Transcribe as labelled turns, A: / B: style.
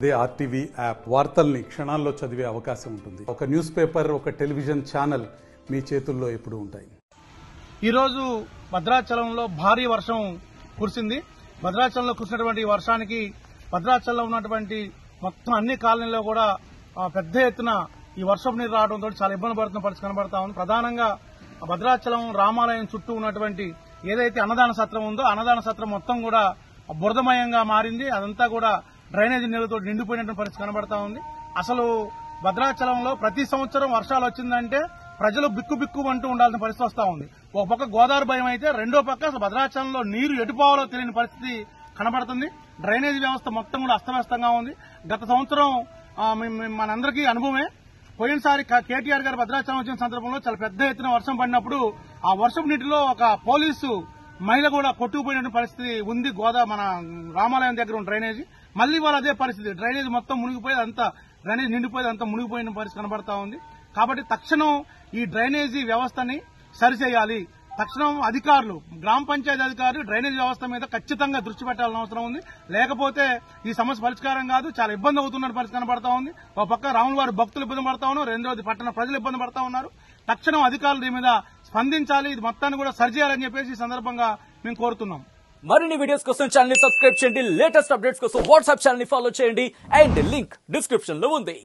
A: They RTV app వార్తల్ని క్షణాల్లో చదివే అవకాశం ఉంటుంది. ఒక న్యూస్ పేపర్, ఒక టెలివిజన్ ఛానల్ మీ చేతుల్లో ఎప్పుడూ ఉంటాయి.
B: ఈరోజు భద్రాచలంలో భారీ వర్షం కురిసింది. భద్రాచలంలో కురిసినటువంటి వర్షానికి భద్రాచలంలో ఉన్నటువంటి మొత్తం అన్ని కాలనీల్లో కూడా పెద్ద ఎత్తున ఈ వర్షపు నీరు రావడంతో చాలా ఇబ్బంది పడుతున్న పరిస్థితి కనబడతా ఉంది. ప్రధానంగా భద్రాచలం రామాలయం చుట్టూ ఉన్నటువంటి ఏదైతే అన్నదాన సత్రం ఉందో అన్నదాన సత్రం మొత్తం కూడా బురదమయంగా మారింది. అదంతా కూడా డ్రైనేజీ నీళ్లతో నిండిపోయినటువంటి పరిస్థితి కనబడతా ఉంది. అసలు భద్రాచలంలో ప్రతి సంవత్సరం వర్షాలు వచ్చిందంటే ప్రజలు బిక్కు అంటూ ఉండాల్సిన పరిస్థితి వస్తా ఉంది. ఒక పక్క గోదావరి భయం అయితే రెండో పక్క అసలు భద్రాచలంలో నీరు ఎటుపోవాలో తెలియని పరిస్థితి కనబడుతుంది. డ్రైనేజీ వ్యవస్థ మొత్తం కూడా అస్తవ్యస్తంగా ఉంది. గత సంవత్సరం మనందరికీ అనుభవమే. పోయినసారి కేటీఆర్ గారు భద్రాచలం వచ్చిన సందర్భంలో చాలా పెద్ద ఎత్తున వర్షం పడినప్పుడు ఆ వర్షపు నీటిలో ఒక పోలీసు మహిళ కూడా కొట్టుకుపోయినటువంటి పరిస్థితి ఉంది. మన రామాలయం దగ్గర ఉన్న డ్రైనేజీ మళ్లీ వాళ్ళు అదే పరిస్థితి. డ్రైనేజీ మొత్తం మునిగిపోయేది, అంతా డ్రైనేజీ నిండిపోయేది, అంతా మునిగిపోయిన పరిస్థితి కనబడతా ఉంది. కాబట్టి తక్షణం ఈ డ్రైనేజీ వ్యవస్థని సరిచేయాలి. తక్షణం అధికారులు, గ్రామ పంచాయతీ అధికారులు డ్రైనేజీ వ్యవస్థ మీద ఖచ్చితంగా దృష్టి పెట్టాల్సిన అవసరం ఉంది. లేకపోతే ఈ సమస్య పరిష్కారం కాదు, చాలా ఇబ్బంది అవుతున్న పరిస్థితి కనబడతా ఉంది. ఒక పక్క రాముల వారి భక్తులు ఇబ్బంది పడతా ఉన్నారు, రెండోది పట్టణ ప్రజలు ఇబ్బంది పడతా ఉన్నారు. తక్షణం అధికారులు దీని మీద స్పందించాలి, ఇది మొత్తాన్ని కూడా సరిచేయాలని చెప్పేసి ఈ సందర్భంగా మేము కోరుతున్నాం.
C: మరిన్ని వీడియోస్ కోసం ఛానల్ ని సబ్స్క్రైబ్ చేయండి. లేటెస్ట్ అప్డేట్స్ కోసం వాట్సాప్ ఛానల్ ని ఫాలో చేయండి. అండ్ లింక్ డిస్క్రిప్షన్ లో ఉంది.